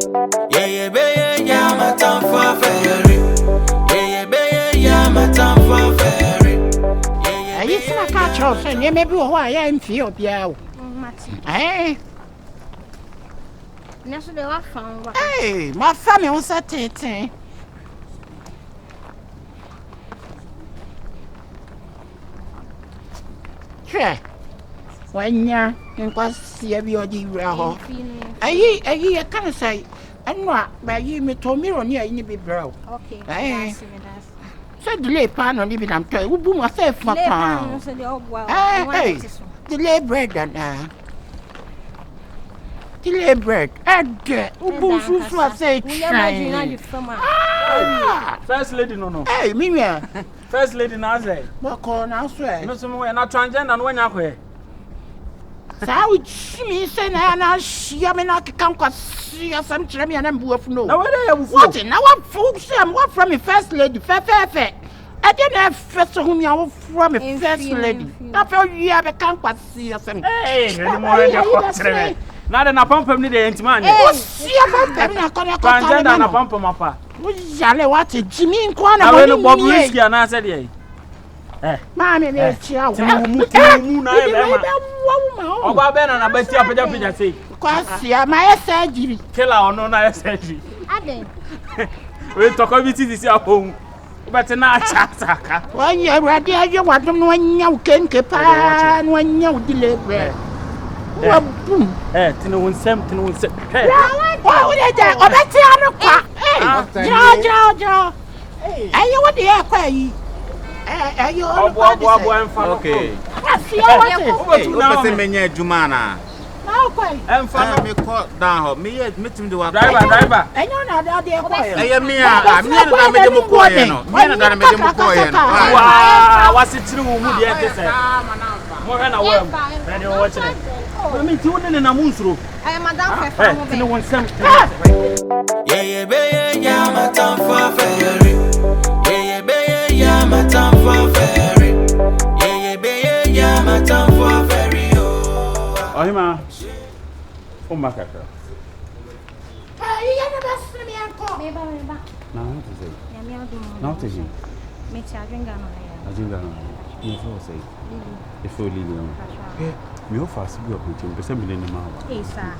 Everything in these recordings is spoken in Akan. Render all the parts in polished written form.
Yeah, baby, yeah, my time for fairy. Yeah, baby, yeah, my time for fairy. Yeah, I used to catch us and you may be why I am feel the eh? Hey, my family was at it. Sure. When you're in class, you have your dear. I can't say, I'm not by you, me told me on you, you be broke. Okay. Eh? So delay pan on even I'm told, who boom myself, my pan. Hey, delay bread and delay bread. And who booms who say, First lady, no. Hey, Mimia. First lady, Naze. What on, I swear. No, some way, not transgender, and when you're How would she say, Nana, she, I mean, I can't see some Jeremy and I'm worth no. What in our folks, I'm what from a first lady, fair. I didn't have first whom you are from a first lady. I felt you have a can't see us. Hey, not in a pump of the intimate. Oh, see about them, I can't and a pump of my pa. What a Jimmy in corner, I will Bob Whiskey and I said, yea. Mammy, child, oh, Ben and I bet you up a say, Quasia, my surgery. Killer or no, I surgery. We'll talk of it this home. But now, when you're ready, you want them when you can keep on when you deliver. To know something will say, hey, what would I do? Oh, that's the other Joe. Are you what the air? Are you okay? What's the menu, Jumana? I'm fine. Me caught down. Me yet meet him to a driver. I know now that they're quiet. I am here. I'm here to make them quiet. What's it true? More than a worm. And you're watching it. I mean, two in a moon through. I am Madame. No one sent. Yeah, baby, yeah, my time for fairy. Yeah, baby, yeah, my time for fairy. Yeah, baby, yeah, my time for fairy. Oh, Hima. Oh, my cat. You never see me and call me. Now, what is it? Not to him. Make a drink. I think that you say, if you leave me off as you are putting the same in the mouth. Yes, sir.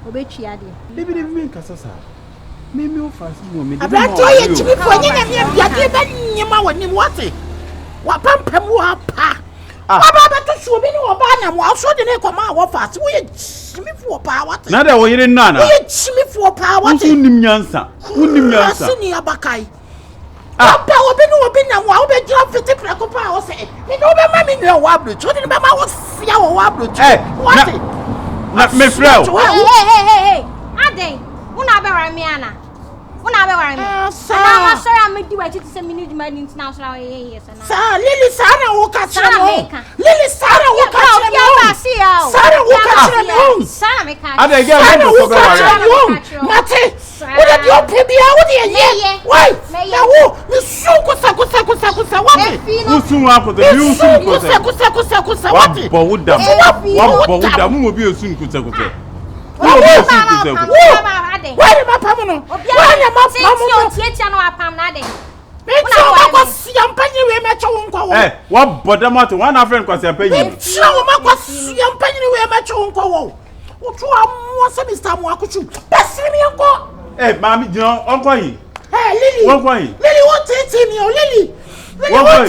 Obechiadi. Maybe they mean Casasa. Maybe you fast woman. I'm not doing it to be pointing you want him what it? What pump pa? What to show me no banner? What so the name of our fast? We me for power. Now that we didn't know. We me for power. What's in the answer? Who knew your senior Bakai? Papa, open and wow, be drop 50 precopa. Say, you know, my mammy, no wabble. So the mamma was your wabble. Hey, what? Not me, Flo. Hey, Ade, Una Miana. Una sorry, I'm making you to send me my international years. Sir, Lily Sarah will catch Lily Sarah will catch Sarah will catch Sarah will catch Mate, what are you baby out here? Why? Now, Miss Sukusa, what? Who soon after the new Sukusa, what? But would that will be a soon could where am I permanent? Where am I permanent? What but the matter one of friend was a penny. Hey, Mammy, you know, Uncle. Hey, Lily, Lily, what is in you, Lily? Lily, what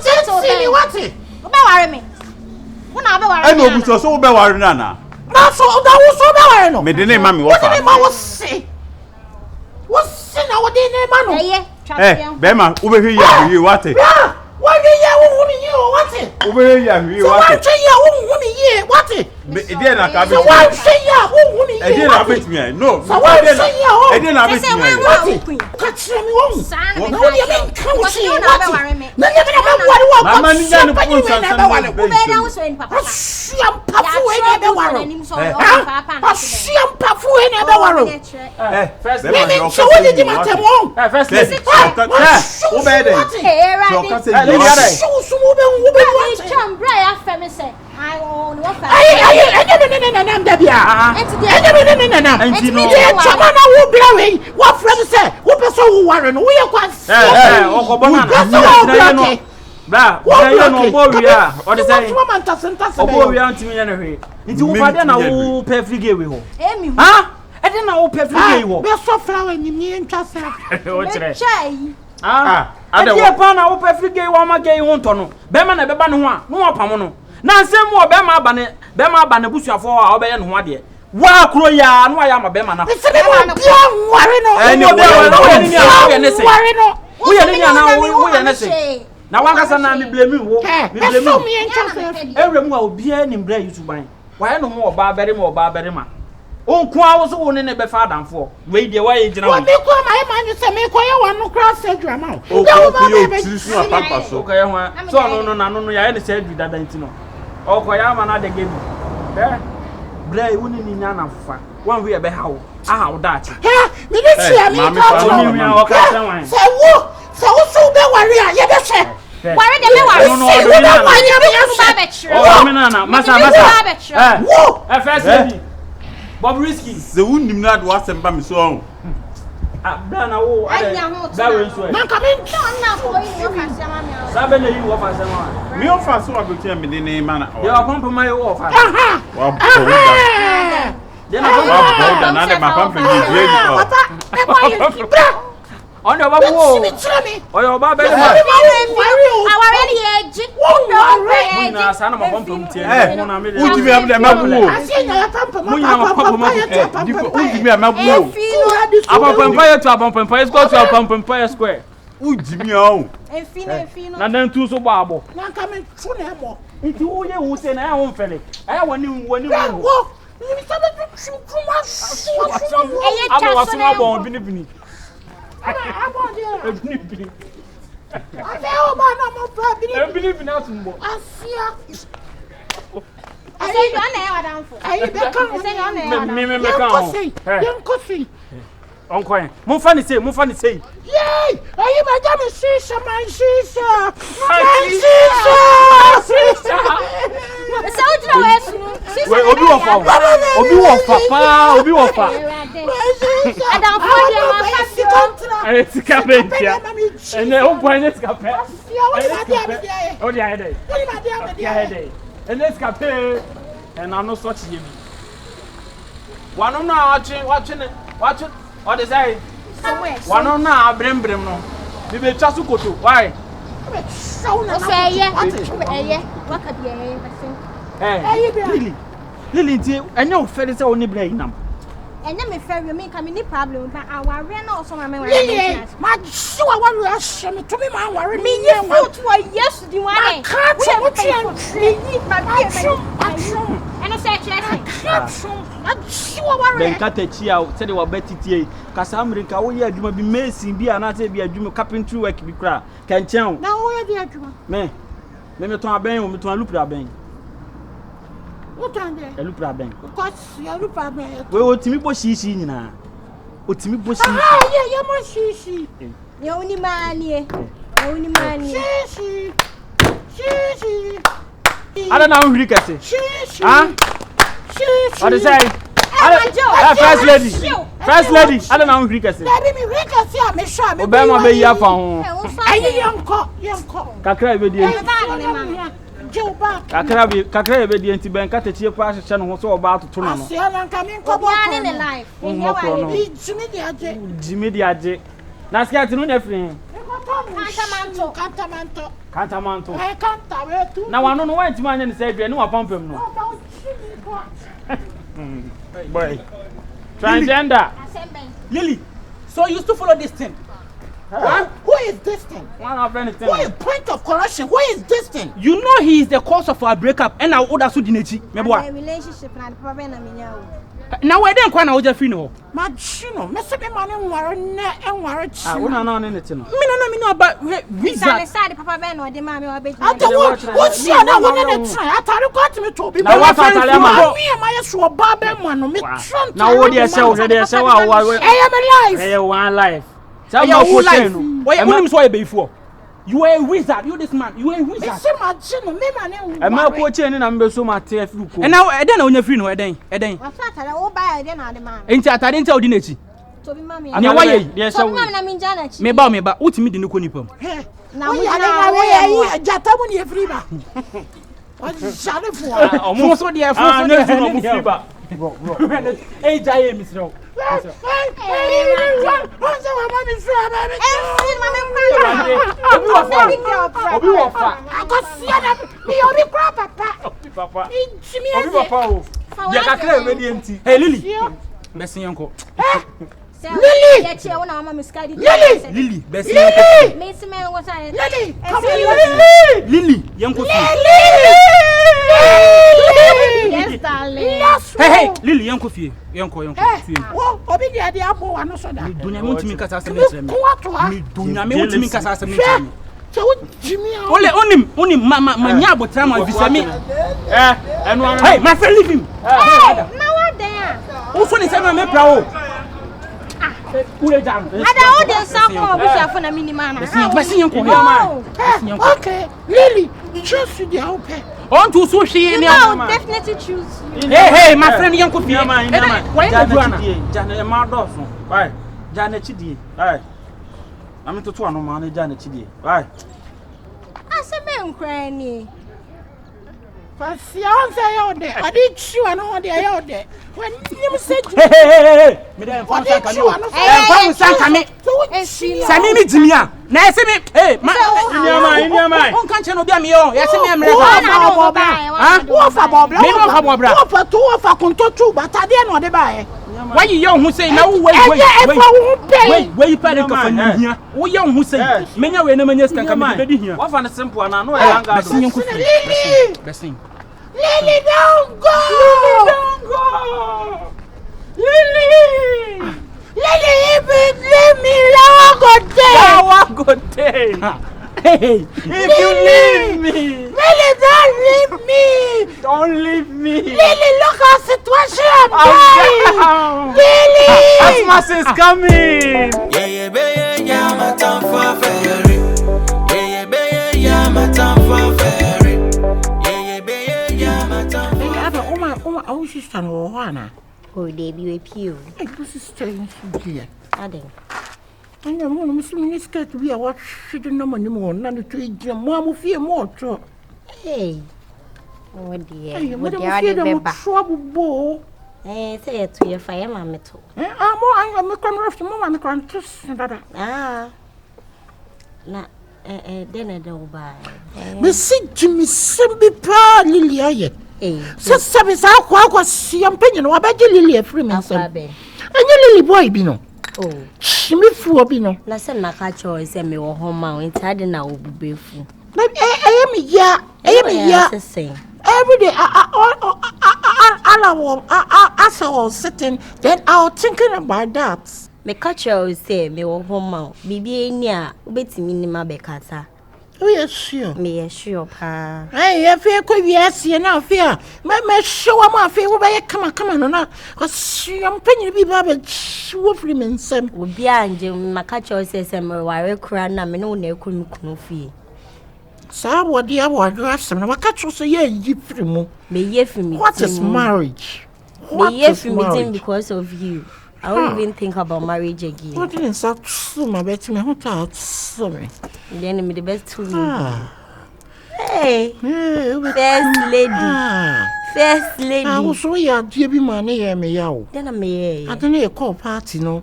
is in you, what is it? I know so be worried nana. Na so that was so be worried no. Me the name mami wo fa. What name was say? What say na what name ma no? Eh, be ma wo be hwe ya hwe what? Yeah. What be ya wo hu ni what? Wo be hwe ya hwe what? So what say ya wo hu ni ye what? Me e dey na ka be. So what say ya wo hu ni ye? E dey na bet me. No. So what say ya wo? E dey na bet me. What? Catch me wo. Na wo dey mean come what? Na dey na me worry what? Mama ni na no Ube na wo so en papa. Siam pafu e na be waro. Siam pafu e na be waro. First me so what did you matter mo? First lady. Ube dey. Eh, right. So be what? Chambra ya femi say. I own what I am Debia. And Chamana will blowing. What friend said? What person Warren? We are quite. Bra, why no boria? What is that? Woman doesn't boria to me anyway. Into what then I will pay free gay with her. Ah, I didn't know pay free gay with. We're so flowing in me and just I don't want to pay free gay one gay won't know. Beman a beban one, no pamono. Now, some more Bema Banabusia for our bay and what dear. Wow, Croya, and why am a Bemana? It's a Warino. Now, one has an blame you. Every more beer in blame to buy. Why no more barberima? Oh, Qua was in a befather and for. Wait the way, you know. What they call my man is a make one no cross said your mouth. Oh, no, I understand you that I know. Oh, Koyama, not the game. There, Bray wouldn't in Nana. One way about how that. So be warrior, you be say. Worry the first lady. Bob Risky. The wound him not was and bam so. Brana, oh, that way. Man, come in. Sabine, you offer someone. Me offer so I will tell me the name, man. You are pumping my offer. Then I go down. On your babu, or your baby, I already edge. Oh, son of a pump from Tia. Would you have the mabu? I see a pump empire go to a pump empire square. Would you know? And then two so barbo. Now coming to them. It's all you who say I won't fail it. I want you when you walk. You I believe in us. Uncle, Mufani say. Yay! Are you Madame Sisha, my sister? It's Akabenezer. And the old point is Akabenezer. Oh, yeah, and let's Akabenezer. And I'm not such a one on watching it. What is I? One on now, brim no. We will just go to why? Lily, I know Freddy's only brain. And then me fair you make me problem but our rent also my man. My sure I want to rush me to me man worry me yes do one. I can't and I said I'm sure worry. Ben Catechia said they were better tea. Casamrica, we are doing be messing be an be a dream carpentry work be cry. Can tell. Now where the adjuma? Me to a ben to a loop ben. What time there? A loop ben. Because you look at me. We will Timmy Boshi na. O Timmy Boshi. Ah, yeah, you must see. You only man here. Only man here. I don't know who you can say. Huh? What is that? First lady. I don't know who you can say. Let me read a see. I'm sure. Obama be your phone. Young Kakra be the Kakra be the anti bank at the cheap price channel so about to turn on. In life. Jimmy Diaje. That's getting on everything. Cantamanto. I can't. Now I don't know why to man and say, I know I pump him. Boy, transgender. Lily, so you used to follow this thing? Huh? Who is this thing? One of anything. Who is point of correction? Who is this thing? You know he is the cause of our breakup and our older Sudinechi. Relationship and problem. Now I don't quite know what you know. Machino, Mr. Man and Warren and Warren. I wouldn't know anything. Me no but we side Papa Ben or the mammy or baby. What's your name? I thought you got me to be. Now what I tell me and my sure Barbie one. Now what they say, I am alive. I am one life. Tell me what you why before. You are a wizard. You this man. You are a wizard. It's so much. Me man. I'm not coaching and I'm so much. And now I don't know your free no. I don't. I'm not. I will buy. I don't know the man. Ain't I didn't tell Dinechi. To be mommy. And why? Yes, so mommy. I mean Janet. Me ba. What me didn't call him. Now we are Jatamu near Freeba. What is Shadow for? Almost so dear. Freeba. Hey, Jay, Miss Rowe. Hey, Lily. Bessie uncle. Lily! Lily! Bessie! Lily! Young Yes, darling. Hey, Lily, young coffee. Young coffee. Oh, Obi, the idea of one or so that. Do not want to make us as a meeting. Do not want to make us as a meeting. So, Jimmy, only Mamma, my yabo trama, Bissami. And one, hey, my friend, leave him. Now what there? Who for the same man, Pro? Pull it down. I don't want some more for a minimum. Okay, Lily, choose the open. On to sushi, definitely choose. Hey, my friend, young coffee. Why Janet Mardos? Why? Janet Chidi. Why? I'm into 2 man, Janet Chidi. Why? I said, man, cranny. I did chew and all the out there. When you said, hey, Sammy, Jimia. Nice, hey, my can't you be me? Yes, why you young who say no? Wait, where you pay the who young who say, many of enemies can come here. What fun simple and I know I Lily, don't go! Lily, leave me alone, good day. Hey, if you leave me, Lily, don't leave me. Lily, look at the situation I'm going. Lily, Christmas is coming. Yeah, my time for ferry. Yeah, my time for ferry. Yeah, my time for ferry. Oh, sister, no one. Oh, they be with you. I was staying here. I think. I know Muslim scared to be a watch shouldn't know anymore. None to eat your mom fear more. Hey, oh dear, what do you trouble, boy? Say it to your fire, mamma. I'm a corner of the moment. I can't just. Ah, not dinner don't buy. Miss Jimmy Simbi Pa Lilia. So, service our quack opinion or about Lily Freeman. And your Lily boy, Bino. Oh, Shimmy Fuabino. Listen, I catch yours and me or home mountain. I didn't know be full. I am the same. Every day, I saw sitting, then I was thinking about that. Me catch yours say me or home mount. Be near, bet me my becata. Oh, yes, sure. Me sure, pa. Hey, I fear could yes, you know, fear. My show my fear by come on, or I'm penny be babble, Wolfriman, Sam. Would be angel, my catch yours says, and my wire cran, and no near couldn't fee. So, what dear, what you have some, what catch you say, ye from me. May ye for me. What is marriage? What is marriage? Because of you. I won't even think about marriage again. What didn't start soon, my bet me, what out, sorry. The enemy, the best two. Hey, first lady. First lady. I was so young, dear be money, me out. Then I may. I don't know a call party, no.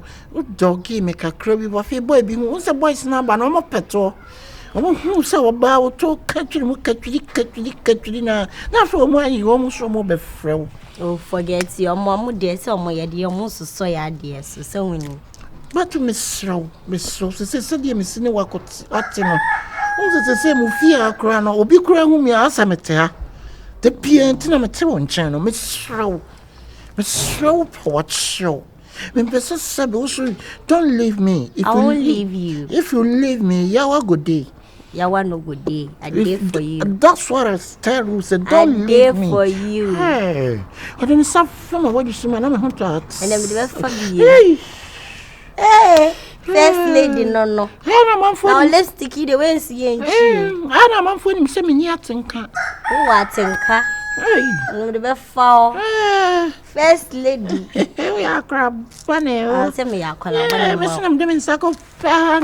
Doggy make a crabby, but a boy being once a boy's number, no more petrol. I won't who about to catch you, now. Not for money, you almost so more befriend. Oh, forget your mom, dear, somewhere, dear, almost so ya, dear, so winning. But to Miss Rose, said, dear Miss Newa, what you know. Also, the same with fear, crown or be crown whom you are cemetery. The piantinamateron channel, Miss Rowe, what show. When Bessie said, also, don't leave me. I won't leave you. If you leave me, you are good day. You want no good day. I did for you. That's what I tell you. Said, don't leave me. For you. Hey, I didn't stop from what you see, man. I'm a hunter. And I'm the best for you. Hey, First lady no. Ana manfo. Now let's stick it away see enchi. Ana manfo nim se me ni atenka. Who atenka? No the be foul. First lady. We are crab bane. Say me akola bane. Me senam dem nsako fa.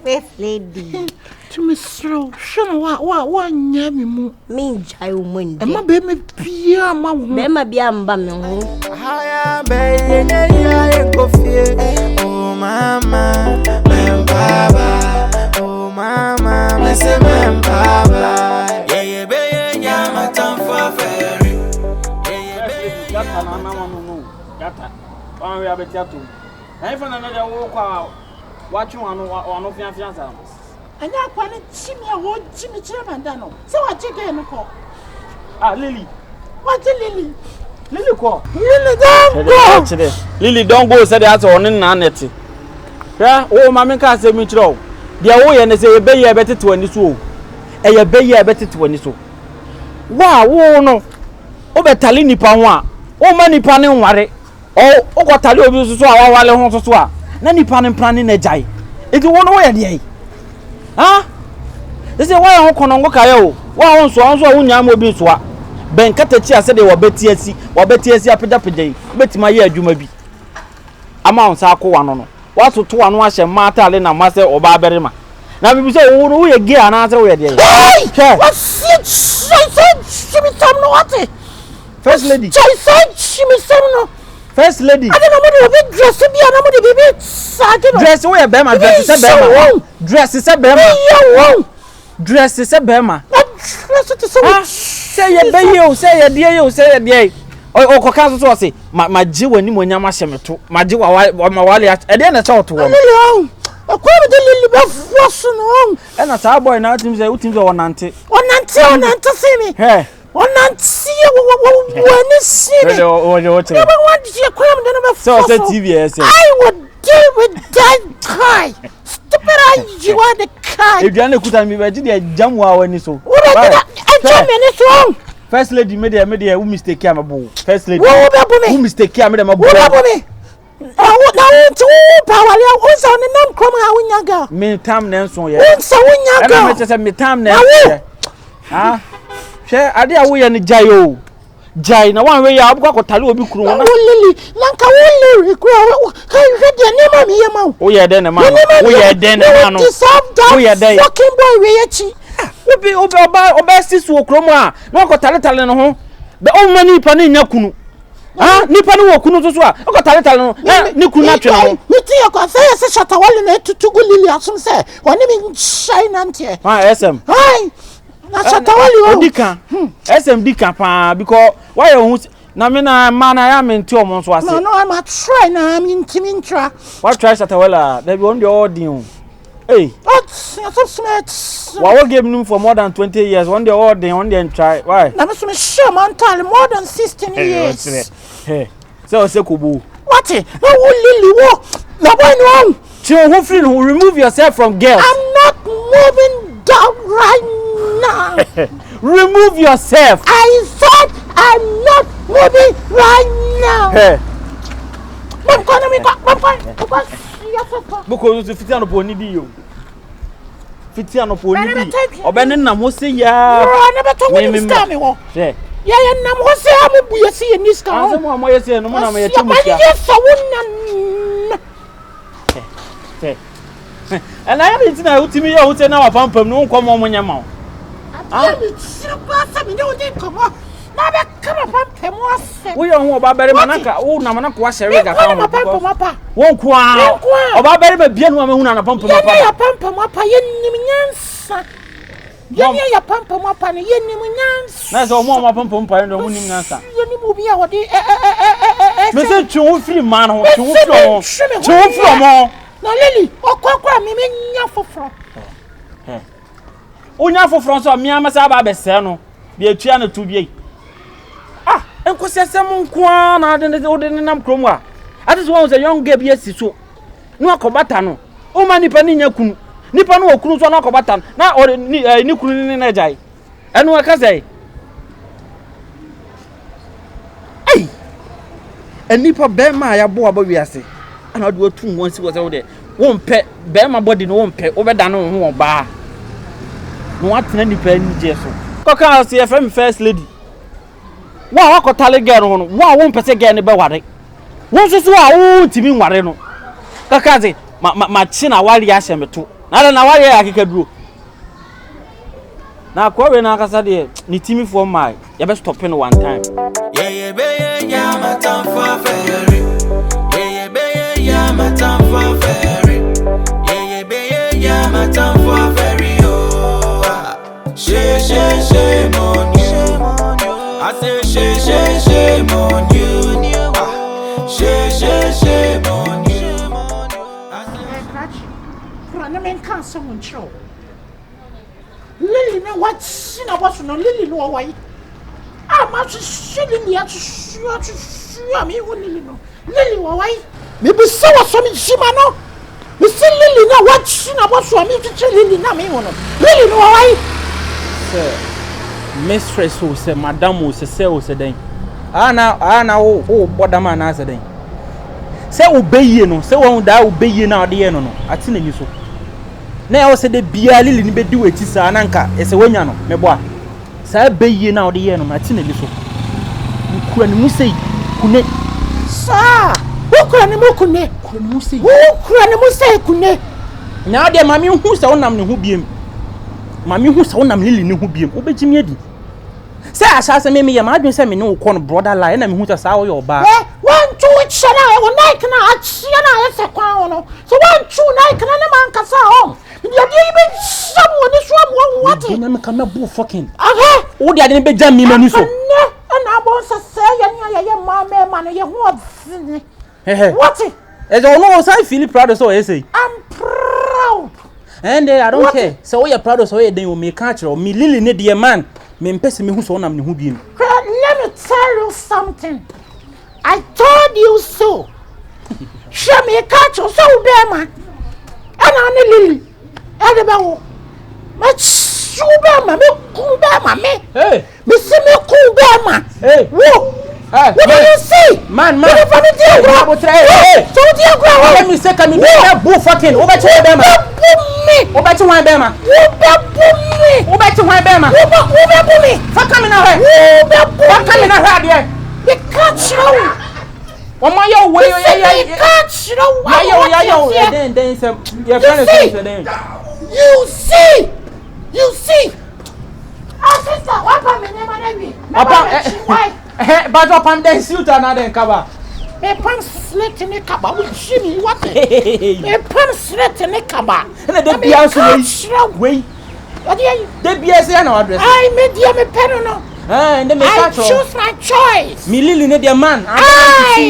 First lady. To me slow. Shona wa nya me mu. Me jai wo monde. E ma be me bia ma wo. Be ma bia mba me ho. Haya be ya ekofie. Oh mama, me baba. Oh mama, me se me baba. Yeah be ya matam for ferry. Yeah be gata na no gata. Wan we abetia to. Na ifa na no dey wo kwa watwe anu fiafia sa. Anya kwa ne chimi a wo chimi chire manda no. Se wa chike no ko. Lily. What Lily? Lily ko. Lily don't go. Lily don't go say that on na net. Yeah, oh mama ka say mi chire o. Dia wo ye ne say ebe ye betete wani so o. Eye be ye betete wani so. Wa wo no. O betali nipa ho a. O ma nipa ne nware. O kwatali obi so so a wawale ho so a. Na nipa ne plan na jai. Enti wo no wo ye de. Ah? They say why won kono ngo kaye o. Wa won so wunya ma obi so a. Ben kata chi ase de wo beti asi apeda yi. Betima ye adwuma bi. Ama on sa akwa no no. Wa to to anu ahye mata ale na ma se oba berima. Na bibi say wo no wo ye ge ana ase wo ye de. Hey! What shimi sam no what? First lady. Shimi sam no. First lady. I don't know what the dress be and I'm the baby sagino. Dress we bema dress se bema. Dress se bema. Dress se bema. Dress to so. Say ye be you, say ye die you, say ye die. O koka so say ma ji wani mo nyama hyemeto. Ma ji wa ma wale e de na cha oto wo. Lily. O ko be Lily be froso no. E na ta boy na utim say wonante. Wonante see me. Hey. Wonante wani see me. What you want to come down be so say TV I would deal with that guy. Stupid you are the guy. If you na kuta mi be ji de jam wa wani so. What I jam any so. First lady me dey who mistake am bo. First lady. Who mistake am dey mabo. Now to power ya once on the name come how nya girl. Me tam na nso ye. Once nya girl. Me say me tam na nso. Ah. She ade a wo ye ne jai o. Jai na wan we ya abukwa kotale obi kuru na. Lily, nanka wo Lily kuru. Kai we de nema me yema. Wo ye de ne ma. Wo ye de ne ma no. Wo ye de. Fucking boy we yachi. Obi oba sisu okromo a na kotale no ho. Be o mani pa ne nya kunu. Ah, nipa ni wo kunu so a. O kotale no. Ni kunu na twe no. Mi ti e ko say shatawale na tutugu Lily asum say. Woni mi shine ante. Ah, SM. Hai. Na shatawale o. Odika. SM dika pa because why you na me na man I am enti omo so ase. No, I'm a try na I'm intimintra. What try Shatawala? They be on the ordin. Hey. What's smart? Wa wo game num for more than 20 years. One the ordin, one the try. Why? Na me so me sure man tell more than 16 years. Hey. So say kubu. What? No Lily wo. Na boy no. Chill who free who remove yourself from girls. I'm not moving down right now. Remove yourself. I said I'm not moving right now. Hey. Mom gonna Because you fit on pony di yo. Fit on pony di. Obene na mo se ya. I never told you this time wo. Yeah. Yeah, na mo se am bu yesi ye niska. Anse mo mo yesi no mo na mo ye chemu. Yes, wonna. And I haven't seen out to me out and now pump no come on when you mouth. I'm sure me no dey come on. Na be come pump them was. We on oba bere manaka o na manaka wa shere ga ka mo pump mapa. Won kwa. Oba bere be bia no ma hu na pump mapa. Ya pump mapa yennim nyansa. Ya pump mapa ne yennim nyansa. Na so mo ma pump mapa no hu nim nyansa. Yennim obi a wode Me say twu free man ho, twu free mo. Na Lily, okokora me nya foforo. Onya foforo so me amasa ba be se no. Bi atua na tu bi. Ah, enko sesem nko a na de nam krom a. Ati so won say young girl bi asi so. No akobata no. O ma nipa ni nya kunu. Nipa no okunu so na akobata na o ni kunu ni na jai. Enu aka say. Ai. Enipa be ma ya bo aba wi ase. ana do tu won si wo se wo de won pe be ma body no won pe wo be da no ho oba no atena ni pa ni je so koka se e first lady wa ko tale girl no wa won pese girl ne be ware won so a wo ntimi nware no kaka ze ma chi na ware ya hye meto na ware ya keka duro na ko we na kasa de ni timi for my ya be stop no one time yeah my time for ferry yeah my time for ferry yeah my time for ferry oh shame on you I say shame on you shame on you I can't someone show Lily no what sin I was no Lily no why I'm actually shilling the to me Lily no Lily why maybe so was some shimano we see Lily no what sin I was so me to tell Lily na me one Lily no why sir mistress who say madam who say o say den ana o bodama na say den say obeye no say won da obeye na ode ye no ati na ni so na e say de bia Lily ni be di wechi sa na nka e say wanya no me bo a say beye na ode ye no ati na ni so ukura ni mu sei kune sa ukura ni mu kune ukura ni mu sei kune na ode mami hu say wonam ne hu biem mami hu say wonam Lily ne hu biem obejimi adi say asase me ya ma adwen say me ne wo kon brother lie na me hu say sa wo yo ba one two chana e wo Nike na achia na ese kwa no so one two Nike na ne man kasa hom ya di be someone ni so am what na me come bu fucking wo dia de be jam mi mani so na bon say ya ma no ye hu odini what is no say feel proud so you say I'm proud and I don't care so we are proud so you then you make catch or me Lily ne the man me mpese me hu so nam ne hu biem let me tell you something I told you so show me catch so be man and on Lily and the bawo ma chuba ma me kuba ma me hey me see me kuba ma hey wo what do you see man hey so dear bro let me say can you do fucking over to be ma over to one be ma over to one be ma fuck come na here fuck come na here there we catch you one more your way we catch you yeah then some your friend is then you see sister what am I name why but up and then shoot another cover me pam slit in the kaba we Jimmy what me pam slit in the kaba and the bia so way the bia say na address I made you me pen no and then I choose my choice me Lily ne the man I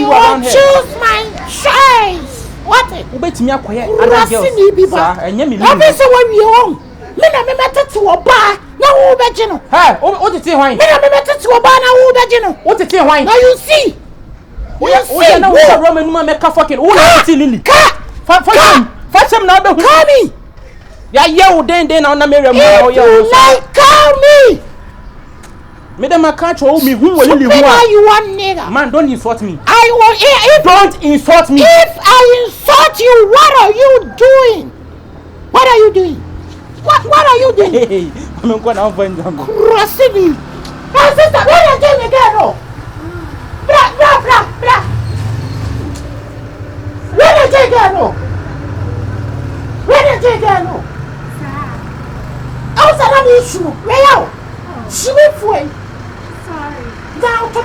will choose my choice what ubetimi akoye other girls sir enye me Lily say when we home me na me meta to oba na wo beje no o tete hwan me na me meta to oba na wo beje no o tete hwan now you see o na wo room numa make fucking o na tete Lily fashion na be hu call me ya ye wo den na na me rem na o ye you like call me me dem catch o me hu wo Lily hu a you want nigga man don't insult me I will if don't insult me if I insult you what are you doing what are you doing I'm going to find them Rosini sister when you get again no bra when you get again no I said I'm issue where you she me foi sorry down to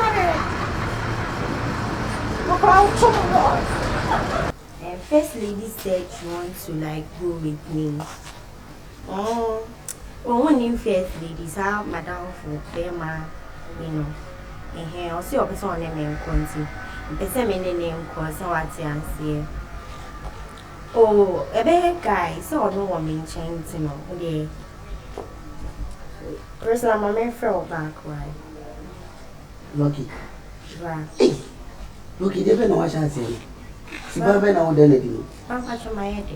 and first lady said she wants to like go with me. Oh, when you first ladies have madam for Bema, you know, and here I'll see a person on name Conti. The same name cause what I say. Oh, a bad guy, so no one mean change, you know, the person I'm a man fell back, right? Lucky. Right. Lucky, they don't know what I say. Si ba be na o den edi no. I'm catching my head.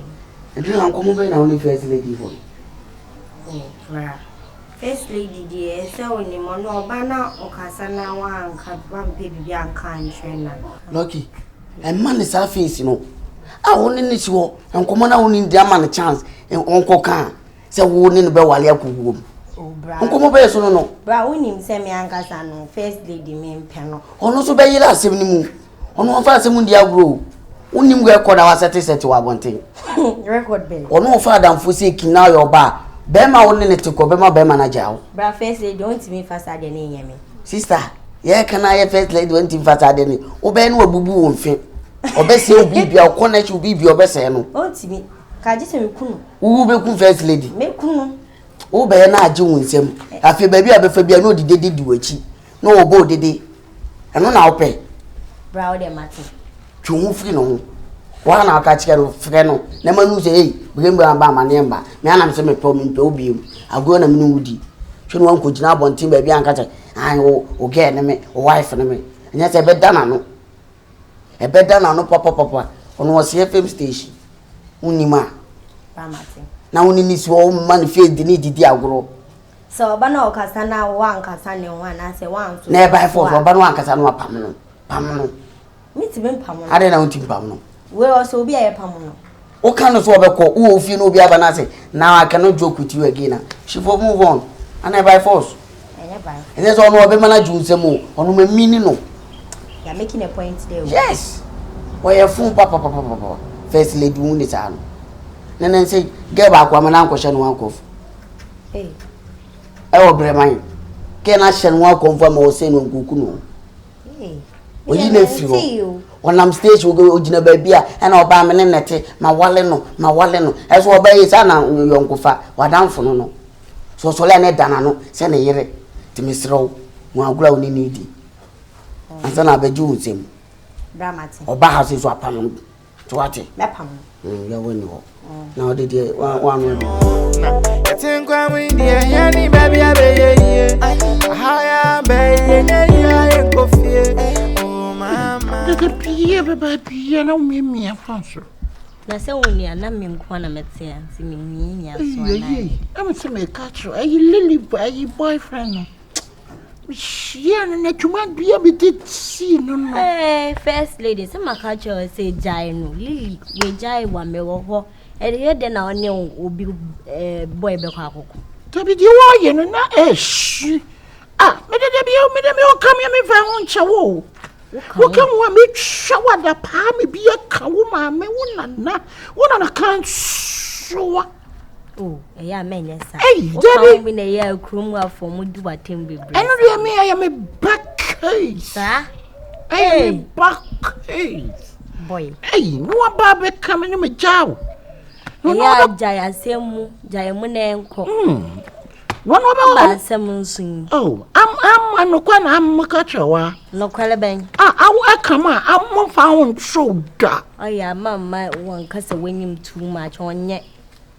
And then I'm coming na only first lady for. Oh, right. First lady dear, so when you no bana okasa na wan ka wan baby bi an kan trainer. Lucky. And man is our face, you know. Ah, only this war, and come on, only the man a chance, and Uncle Can. So, we need to be Walia Kubu. Uncle Besso, no. Brown him semi Ankasano, first lady main panel. On also by last 7 moon. On one fast Mundia grow. Only we called our satisfied to our one thing. Record bill. Or no father and forsaking now your bar. Bema only to Cobema Bema Jow. Bra first lady don't me faster than me. Sister, yeah, can I first lady went in faster than me? O Ben will boo won't fit. Or Bessie will be your connect will be your best. Oh, to me. Kajis and Kuno. Who will be first lady? Make Kuno. Oh, Bayana June him. I feel baby, I prefer be no did do it. No, go did it. And on our pay. Brow de Martin. Chum no. One I'll catch you, Freno. Never lose a remember about my name. Man, I'm semi problem to be. I'll go on a moody. Should one could now want him baby and catch I will get me, a wife and me. And yes, a bed done. A bed done, no papa, on was CFM station. Unima. Now, only this woman manifest the need to grow. So, Bano Casana, one Casana, one, I say one. Never by force, or Bano Casano Pamano. Pamano. Meet him Pamano. I don't think Pamano. We also be a Pamano. What kind of swabber call? Oh, if you know Biabanase, now I cannot joke with you again. She will move on. And I by force. And there's all no Bemana Junsemo, on my meaning. You're making a point there. Yes. Why a fool, papa. First lady wounded his arm. Then say, get back one uncle Shan one cough. Hey, Oh, Bremine. Can I send one confirm or say no Gukuno? hey. Well, you know, you. when I'm stage, will go to baby and I'll buy my net, my wallet, as well by his son, young Kufa, or down for no. So Solana Danano, send a year to Miss Rowe, one grown in needy. And then I'll be doing him. Dramatic. Or Bahas is what Pam to what it. Lapam. You're winning. Now, did you one? I think I'm in the Yanni baby, I baby, coffee. Oh, mama. The Pierre, baby, and I'll meet me a Franco. That's only a numbing corner met here, see me. I'm to make catch you. Are you Lily by your boyfriend? Yeah, and you might be able to see no. Hey, first lady, some catcher say Jino, Lily, we jai one me or and here then our new will be boy Bacco. To be the warrior, and not ash. Ah, Madame, come here, me found Chawo. What can we make shower the palm be a cowma? Me one on a can't show. Oh, yeah, man, yes, sir. Hey, Daddy, in a year, Cromwell for Mudu at Timby. I know me, I am a back case, sir. I am a back case. Boy, hey, no Baba coming in my job. Yeah, Jaya Semu, Jayamune and Co. One about Samun. Oh, I'm no one, I'm a catcher. No Calabang. I come on, I'm more found shoulder. Oh, yeah, Mamma won't cuss a winning too much on yet.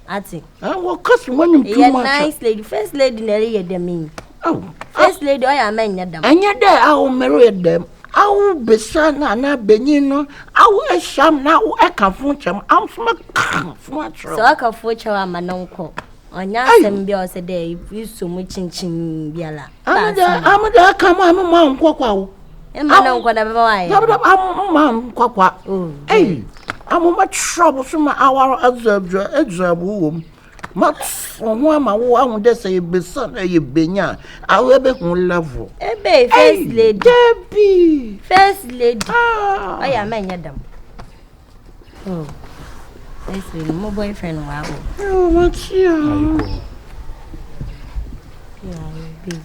I think. I will cuss when you too much. Nice lady, first lady, Nelly, the mean. Oh, first lady, I am many of them. And yet, I will marry them. I will be son and a benino. I will sham now. I can function. I'm from a camp. So I can function my uncle. On Yassam Bios a day, you so much in Yella. I'm a come on, Mamma Quaquaw. And my uncle never mind. I'm Mam Quaquaw. Hey, I'm much troublesome hour observe womb. Much on one, my one, they say, be son, a benya. I will be on level. A bay, first lady, Debbie, first lady. I am many of them. Oh, that's really my boyfriend. Wow. Oh, what's here? Yeah, big.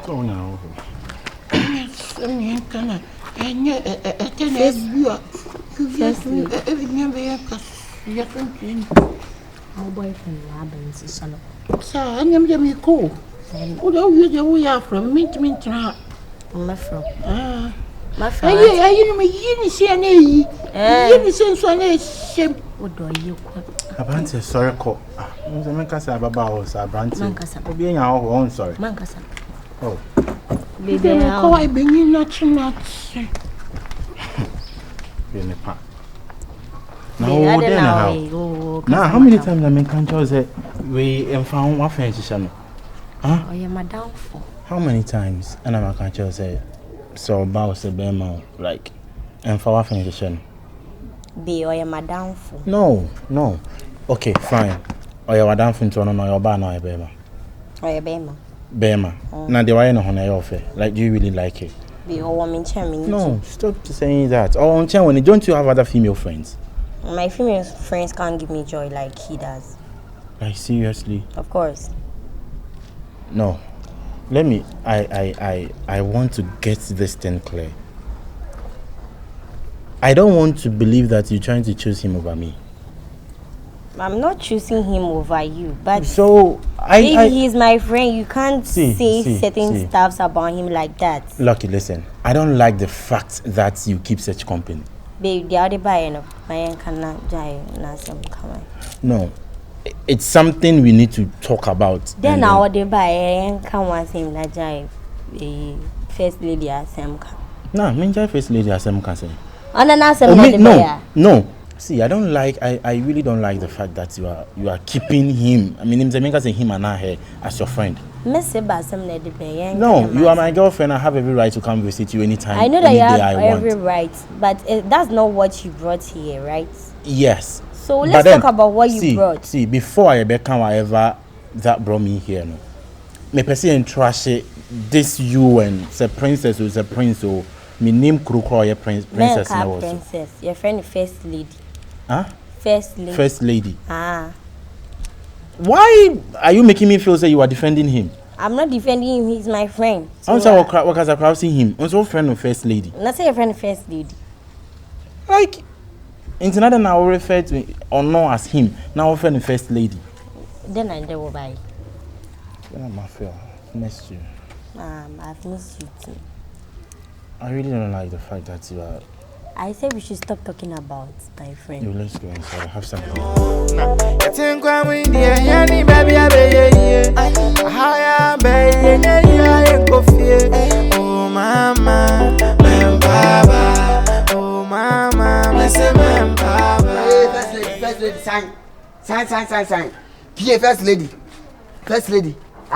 Oh, no. And yet, my boyfriend Robin's a son of. So, I am Jimmy Cole. Although we are from mint now. My friend. My friend, I know me, you see an A. You sense on a ship. What do you call? Abante sorry call. Mankasa ababa o sa abante. Mankasa. Obi enya ho on sorry. Mankasa. Oh. Baby, I bring you not. Benepa. Now, how many times I mean can't you say we found one friend no? Huh? Oh, yeah, my downfall. How many times? And I can't you say So about say bema like and for what finish Be or your madam for. No. Okay, fine. Or your madam for to no your ba no bema. Or your bema. Bema. Now the why no on your offer. Like do you really like it? Be or woman chairman. No, stop saying that. Oh, when don't you have other female friends? My female friends can't give me joy like he does. Like seriously? Of course. No. Let me I want to get this thing clear. I don't want to believe that you're trying to choose him over me. I'm not choosing him over you, but so he's my friend. You can't say certain stuffs about him like that. Lucky, listen. I don't like the fact that you keep such company. Babe, the other buy my cannot No. It's something we need to talk about. Then our day buy can want him na jai first lady asemka. Nah, menja first lady asemka say. No. See, I really don't like the fact that you are keeping him. I mean, him say him and her as your friend. No, you are my girlfriend. I have every right to come visit you anytime. I know that you have every right, but that's not what you brought here, right? Yes. So let's talk about what you brought. See, before I become whatever that brought me here, no. Me person and trash it. This you and the princess was a prince, so me name Krukro your princess now. Princess, your friend first lady. Huh? First lady. Ah. Why are you making me feel say you are defending him? I'm not defending him. He's my friend. I'm sorry, what has a crowd see him? Also, friend of first lady. Not say your friend first lady. Like, internet now refer to or no as him. Now friend of first lady. Then I will buy. Then I'm afraid missed you. I've missed you too. I really don't like the fact that you are. I said we should stop talking about my friend. Yo, let's go inside. I have something. Oh mama, oh mama, first lady, sign. PA first lady.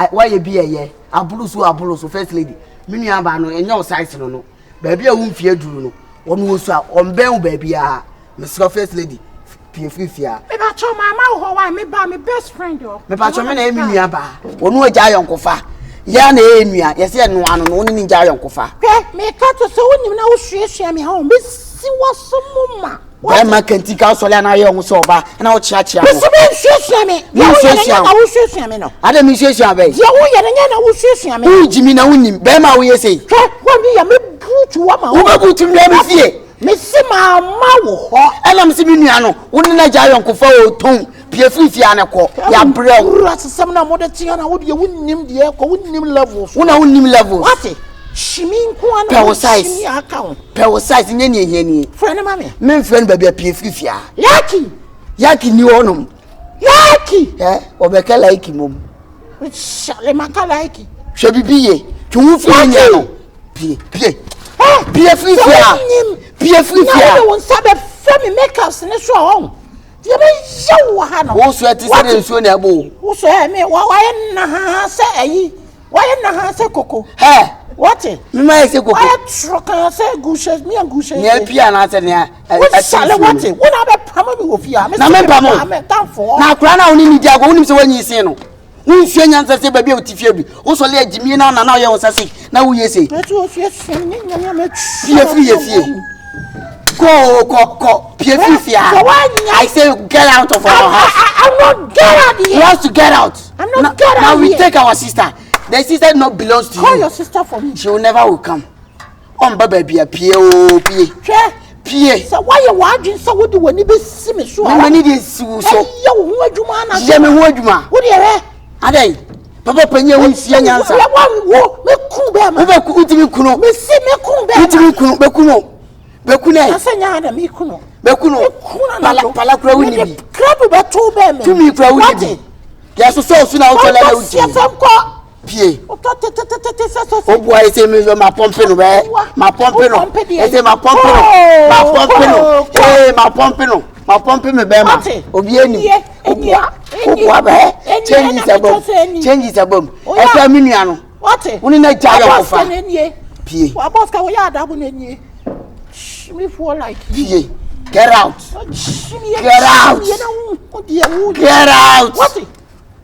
Why you be here? Abulusu first lady. Mini aba no enyo size no. Baby a wumfie duru no. Onu wosu a omben baby a. Mr. First lady. Pia. Me ba cho mama ho wa me ba me best friend yo. Me ba cho me na emi nua ba. Onu agya yonkofa. Ya na enua, yesi enu anu no oni ninja yonkofa. Me ka to so wonim na wo hwehwe me ha me si wasomuma. Why ma kanti ka so le na ye ohun so oba na wo chiachia. Me si me hwehwe me. Ya wo ye na wo hwehwe me no. Ade mi hwehwe be. Ya wo ye na wo hwehwe me. Wo jimi na wonim. Be ma wo ye sei. Wo mi ya me butu wa ma. Wo ba butu mi me fie. Me si mama wo ho. Ela me si mi nua no. Wo ni na gya yonkofa o ton. Pie free aneko ya brew asem na mode tia na wode wunnim de ko wunnim levels wona wunnim levels what shimi nko ana shimi account per size nye friend mama me friend ba bia pie free a yaki ni onum yaki obeka like mom shale maka like hwe bibiye twu free nya no pie free a na won sabe fami makeups ne so on you may show Hannah. What's what is it? So near Bo. Who say me? Why na say? Why na say Coco? Hey, what? You might say Coco. I truck say Gooshes, me and Gooshes. Near Piana, near. What shall I want? When I be promise with you, I'm down for. Now, Crana only need to go into when you say no. We see an answer baby with Tiffy. Also, let Jimmy now you was sick. Now we say. That was Go, Piefia. I say get out of our house. I'm not get out here. You have to get out. I'm not get out. Now we take our sister. The sister not belongs to you. Call your sister for me. She will never come. Baby, Pie. So why you watching so what do when you be see me so? I need this so. You who aduma na. Jeme who aduma. What dey? Adey. Papa penye won sia nyansa. Me ku be ma. Me ku utimi kuno. Me see me ku be. Utimi kuno, be kuno. Bekune asanya ada mi kuno pala kura wuni bi krab be to be me tumi kura wuni bi ya so na o tole na wuti pie o boy say me yo ma pompe no be ma pompe no e say ma pompe me be ma obi eni o boy be change is abom e fa mi nua no what woni na ja yo kofa Pie. Wa boss ka wo ya da bu nenye. Me for like Pie. Get out. Get out. Get out. What?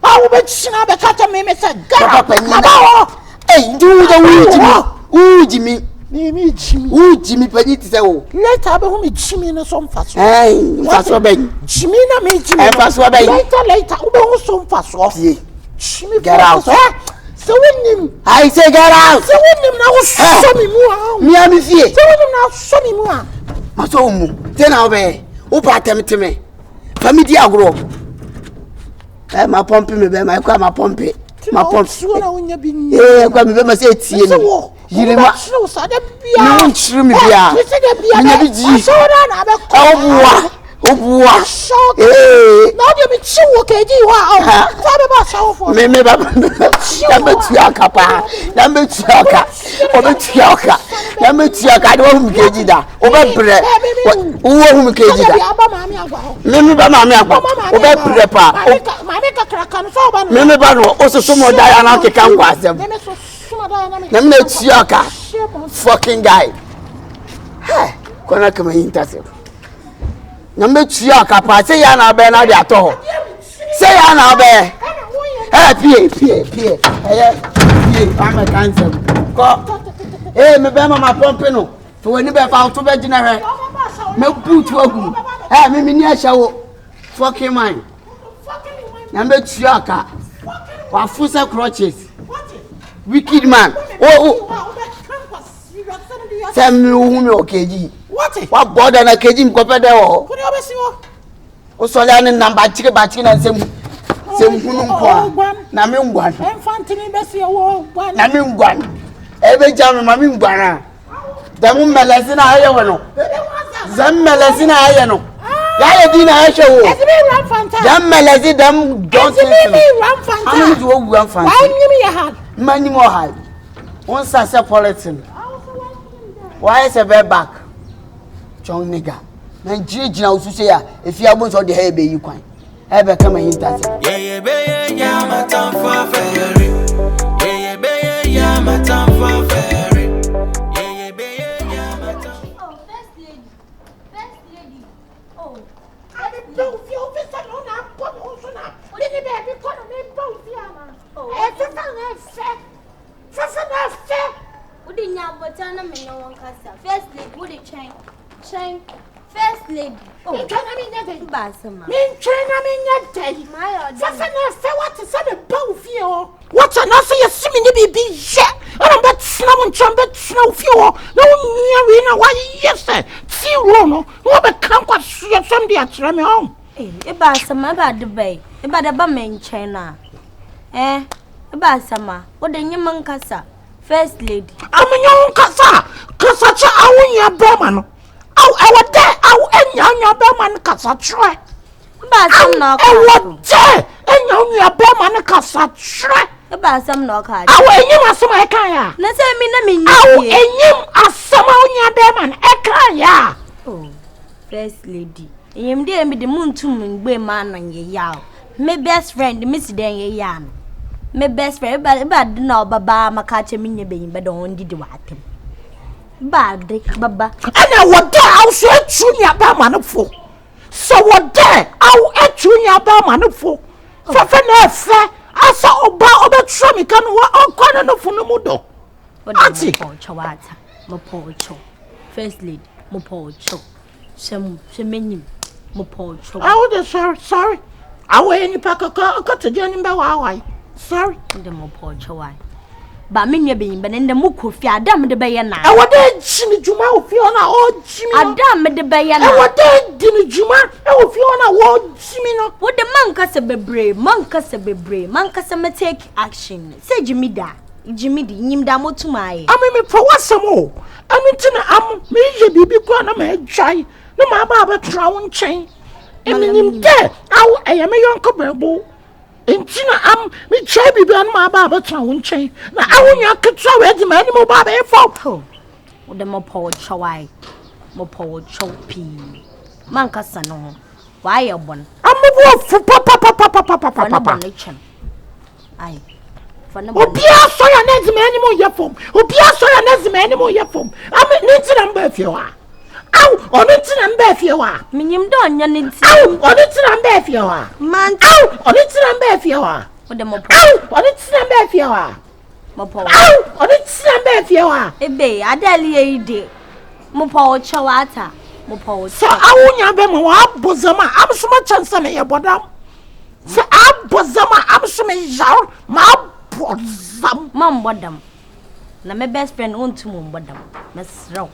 How we china be catch me say get out. Hey, do the Jimmy. Me Jimmy. Who Jimmy Penny to say oh. Later be who me Jimmy no some fast. Hey, fast so big. Jimmy na me Jimmy. Fast so big. Later who be who some fast. Jimmy get out. So when him I say get out. So when him now show me more. Me am fie. So when him now show me more. Maso mu. Then I'll be. Who patem to me. Family agro. My pump me be my kwa my pump. My pump. Eh, kwa me be ma say tie no. Yirima. No nchiri me bia. Me bi ji. Obuwa. Eh. Na de me chi wo keji wa. Fa be ba sa wo for. Me ba. Na me tuaka pa. Na me tuaka. O be tuaka. Na me tuaka de wo keji da. O be bre. Wo hu keji da. Me ba mami agba. O be bre pa. Mami ka kraka no so ba no. Me ba no. O so so mo da ya na ke kan kwa asem. Na me tuaka. Fucking guy. Hey, kona kama intercept. Na me tuaka pa say ya na be na de ato. Say ya na be. Eh pie. Eh I'm a cancer. Go. Eh me be mama pompe no. To wani be fa to be gina he. Me boot wagu. Eh me ni ahia wo. Fucking man. Na me tuaka. Wa fusa crutches. Wicked man. Oh. Send me who me okeji. What border na keji mkope de o. Ko ni obesi wo. O so ya ni number chike ba chike na sem hunu nko na me ngwan. Enfantini besi wo gwan. Na me ngwan. Ebe jam ma me ngwan. Da mu melezi na aye wono. Zam melezi na aye no. Ya ye di na aye wo. Dam melezi dam don't think. How many do we want fancy? Why nyimi ya had? Mani mo had. One say politin. Why is a bad back? John nigga. Nigeria usu ya if you abun so the hair be you kwan. E be come intercept. Yeah, my time for ferry. Yeah, my time for ferry. Yeah, my time. Oh, first lady. Oh, I be both you visa no na put also na. Didn't be because me both ya man. Oh, fair. Udi nyabotana me no one kasa. First lady, udi chain. First lady. Oh, China me nyade. Basama. Me China me nyade. My order. Fair what is the both you. What an answer you see me ni be jet. And I'm bet snow and trumpet snow fuel. No we know why yes sir. See no. Who be come kwa somebody at me home. Eh, Basama ba Dubai. Ba da ba men China. Basama. Udi nyaman kasa. First lady. I'm your kasa cha awunya bema no. I was there. Your bema kasa try. Basam no ka. I was there. Your bema kasa try. Basam no ka. I enyim asama ekaya. Na say me na me nyi. Enyim asama onya bema ekaya. Oh, first lady. Enyim dey me de muntum ngbe ma na ye yaw. My best friend miss den ye yan. My best friend ba na baba makache minye be yin be don di watem. Bad baba. And I was there. I was junior bema fo. So what there? I junior bema fo. Fafa na fe. Asa oba try me kan wa onkwana no funu mudo. Ati chawata. Mo pocho. First lady, mo pocho. Shemenyim. Mo pocho. I was sorry. I was any pack got to join ba wa. Sorry. The mo pocho why. Ba menye be yin be ne mo kofi adam de be ye na. I was there Jimmy Juma ofiona o Jimmy. Adam de be ye na. I was there Jimmy Juma ofiona wo Jimmy no. Wo de man kase bebre. Man kase me take action. Say Jimmy da. Jimmy di nyim da motumaye. Ami me for wasamo. Ami tina am me je bibi kwa na me twai. No ma ba tra won chen. Emi nim de aw eya me yonko bebo. Intina am me twai bibi an ma ba tra won chen. Na awunya ketwa we di ma ni mo ba be fo. Wo de mo po chawai. Mo po chopi. Man kasa no. Why you bon? Amubo fu papa. Ai. Obia so ya na zima ani mo ye fom. Obia so ya na zima ani mo ye fom. Am ni nti na mba fie wa. Aw, oni nti na mba fie wa. Minyim do nya ni nti. Aw, oni nti na mba fie wa. Man. Aw, oni nti na mba fie wa. Ode mo po. Aw, oni nti na mba fie wa. Mo po. Aw, oni nti na mba fie wa. Ebe adali ye ide. Mo po chawata. Mo po. So awunya be mo abozama. Am so ma chance na ye bodam. So abozama am so me yaw ma abozam. Mam bodam. Na my best friend untu mo bodam. Mesraw.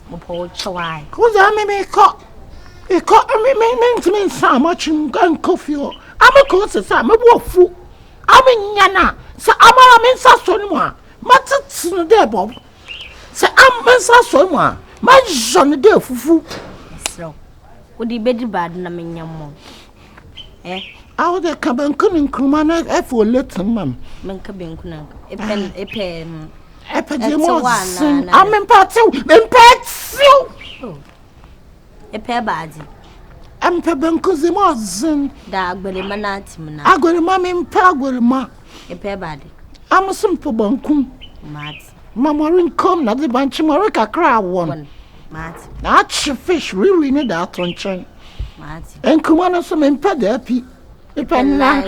Mo po chawai. Kuza me ko. E ko me sa ma chim gan coffee o. Am ko se sa me bo fu. Am nyana. Se amara me sa so ni mo a. Matiti no de bob. Se am me sa so mo a. Ma jone de fufu. Mesraw. Odi bedi bad na me nyam. Awo de ka ben kun nkruma na e fo letin mam. Men ka ben kun epen Epede mo sin. Am empatiu. Epe baadi. Am pe ben kuzi mo zin. Da agbere manati mna. Agore ma me mpa agore ma. Epe baadi. Am simple bankum. Mati. Mamorin kom na de banchi mori kakra won. Mati. Na chi fish really need that tonchen. Mati. Enkuma no so me mpa da pi. Me pen na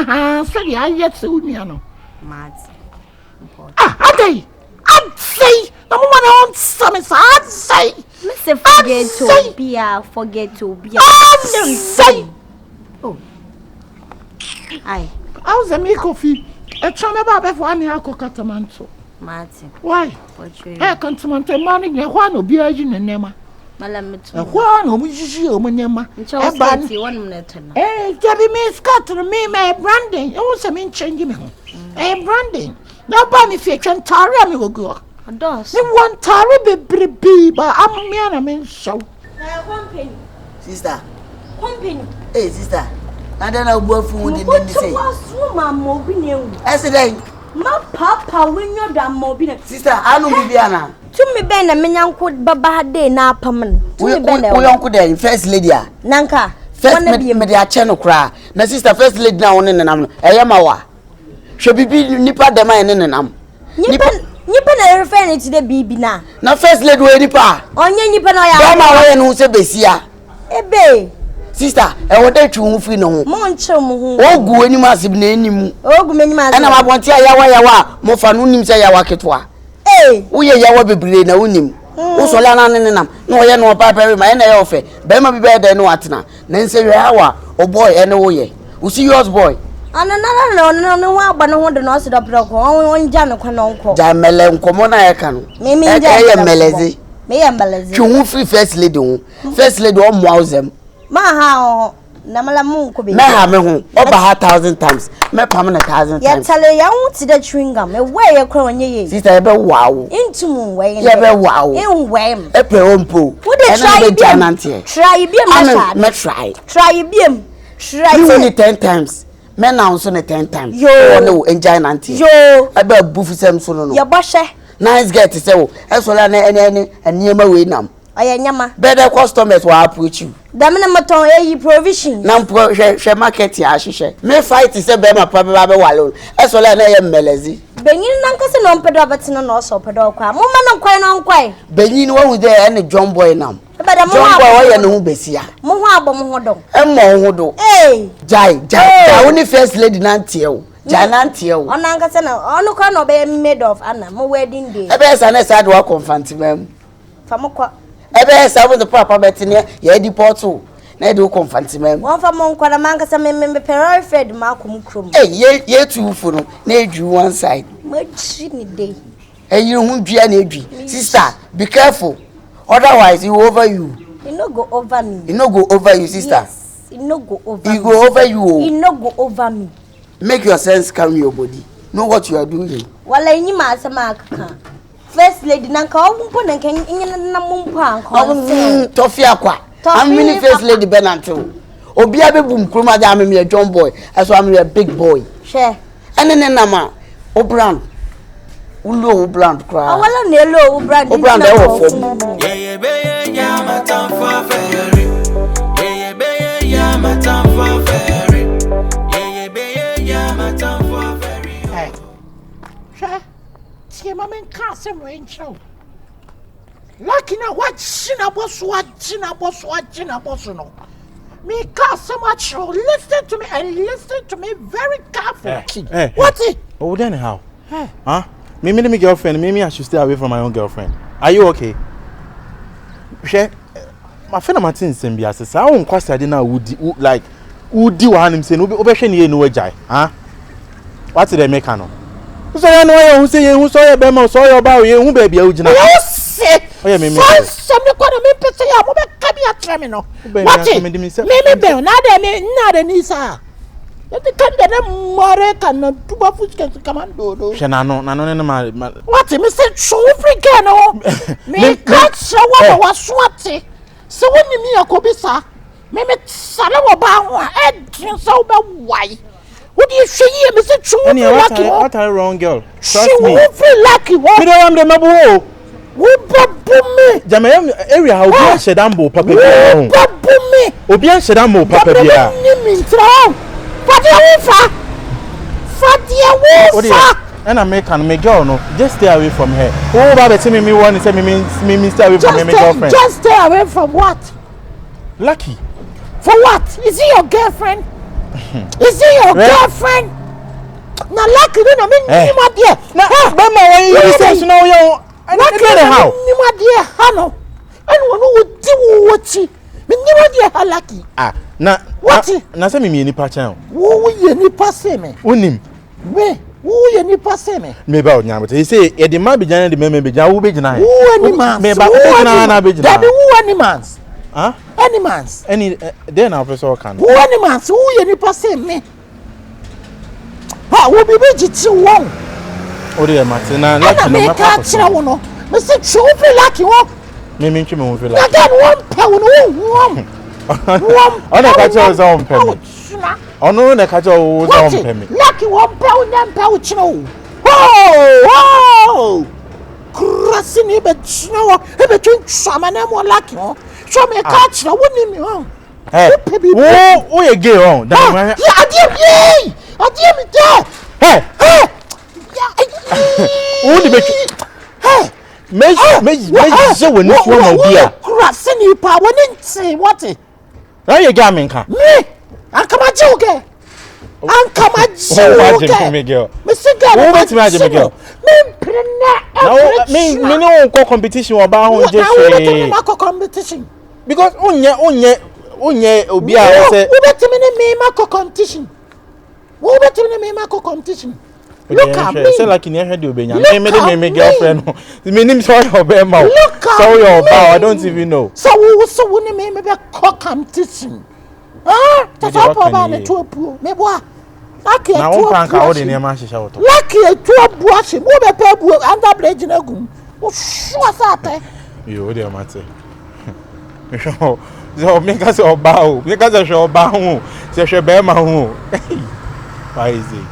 ha so ya yet unia no. Mati. Adai. Say, no one on some say. Mr. Forget to be. Say. Oh. Aye. I was a make coffee. A chama baba for any alcohol. Martin. Why? I can't want a money. One will be a gin and nema. Malamit. One who is you, Manema. One minute. Eh, Gabby me scatter me, my branding. You was a mean changing. Eh, branding. Now, Bunny Fiction, Tara, me will go. Does you want Tara be, but I'm me and I mean so. 1 penny. Sister. 1 penny. Hey, sister. I don't know what food did say. I said, my papa, when you're done, mobile. Sister, I know Viviana. To me, Ben, and Menyan Baba day now, permanent. We uncle there, first lady. Nanka, first media channel cry. Na sister, first lady now on in an Ayamawa. Should be nipa the man in an am. Nipa referring to the baby now. Na first lady we nipa. Onye nipa na ya. Dama we no se besia. Ebe. Sister, e wo dey twu fi no ho. Mo nche mo ho. Ogu anim asib na anim. Ogu menim asib. Ana mabonti ayawa mo fa no nim se yawa ketwa. Wo ye yawa bebre na wonim. Wo sola na nenam. Na wo ye no papa ma na ye ofe. Be ma bi be dey no atena. Na nse we yawa o boy ene wo ye. Wo see yours boy. No, agba no ho de no se dobro ko on ja no kwa no nko ja mele nkomo na ye ka no me melezi twu free first lady ho first lady o mo awzem ma ha na mala mu nko be me ha me ho oba ha 1000 times me pam na 1000 times ya tale ya hu ti da chewing gum e we ye kro onye ye sister e be wow intum we ye be wow en wem e pe ompo try bi me try you only 10 times men now so 10 times yo no enjoy nanti yo aba bufu sem so no ya boshe nice get say o e so la na eniema we nam aya nyama better customers will approach you damna maton eyi provision nam pro she market ya hwehwe me fight say be ma pa be wale e so la na ye melezi benyin nan kase no mpedo abetina no so pedo kwa mo ma no kwai no kwai benyin wo de e John boy nam John boy wo ye no hu besia mo ho abo mo ho do e mo ho do jai woni first lady nantie o jai nantie o ona nkase na onu kwa no be made of ana mo wedding day e be sa na sa do confront mem fa mo kwa e be sa wo the papa betine ye deport o na do confront mem won fa mo nkwa na man kase me perry fred ma akom krom ye tu fu no na edwu one side ma chi ni day you hu dua na edwi sister be careful otherwise he will over you. He no go over me. He no go over you, sister. Yes, he no go over me. He go over you. He no go over me. Make your sense carry your body. Know what you are doing. Wala inyi ma asema akaka. First lady nanka obumpo nanka inyina na mumpo anko. Tofi akwa. I'm mini first lady Benanto. Obi abebum kroma da am me John boy. So I'm a big boy. Share. Ene nama Obran. Ulo brand cry. Wala nelo brand. Brand e wo fom. Yeah be yeah my time for ferry. Yeah be yeah my time for ferry. Yeah be yeah my time for ferry. tie ma men ka asem we nchro. Lucky na what china boss no. Me ka asem achro. Listen to me and listen to me very carefully. What it? Oh, then how? Huh? Maybe my girlfriend, maybe I should stay away from my own girlfriend. Are you okay? Share my friend Martin send me as I won't question dinner would do one him saying obession ye no jai. Huh? What's the mechano? So I know who say who saw your bemo, saw your bow, you baby, you know. Oh, yeah, maybe some gonna me pay ya mo be kabi atremino. What it? Maybe be na de nisa. The candidate more can do what food can commando. Shanano, no, what it, Mr. Chufricano? Me catch someone was swatty. So when you mean a cobisa, maybe Salawa Bawa, and so why? Would you see Mr. Chu? What are wrong, girl? Trust me. Feel lucky. What do I am the Mabu? Who me? Jamaica area how be Shedambo, Papa. Me. Obian Shedambo, Papa. And I make girl no. Just stay away from her. Oh, Baba, tell me one is me stay away from my girlfriend. Just stay away from what? Lucky. For what? Is he your girlfriend? Is he your girlfriend? Now lucky no me ni ma dia. Na mama when you say so now you lucky how? Ni ma dia ha no. And one wo di wo chi. Me ni ma dia ha lucky. Ah, na what? Na say me ni pa chan. Wo ye ni pa say me. Onim. Me wo ye ni pa say me. Me ba onya but he say e the man be jan the me be jan wo be gina. Wo any man. Me ba be gina na be gina. That be wo any man. Huh? Any man's. Any then our person can. Who any man's who you need say me? Ha, we be jiti won. O de Martina lucky no ma ka kira wo no. Me say chufi lucky wo. Me ntwe me wo feel like. Again one pound no. Ona ka kira so on pem. Ono na ka kira wo so on pem. Lucky 1 pound and pound chino. Oh! Krasini be chino. E be twin sama na mo lucky ho. So me catch na woni mi ho. Hey. Wo ye gay on. Ya adie mi there. Hey. Wo di be hey. Me je woni so ma obi a. Krasini pa woni nti what? Na ye gay amenka. Me. Ankama jiuge. Me say girl. Wo bet me aje me girl. Me prena. Me no go competition oba ho je say. Na we competition. Because onye obi a say we bet me ma competition. We bet me ma competition. Look at me. Say like in here dey obenya. Me girlfriend no. Me nim so your be ma. So your bow I don't even know. So we me be competition. Ah, that's all about the two apu. Me boa. Lucky na won panka wo de ne ma hihya woto. Lucky two apu ahye. Mo be pa apu under bridge na gum. Wo sure say yo de mate. So me ka se oba o. Me ka se hwe oba ho. Se hwe be ma ho. Why is it?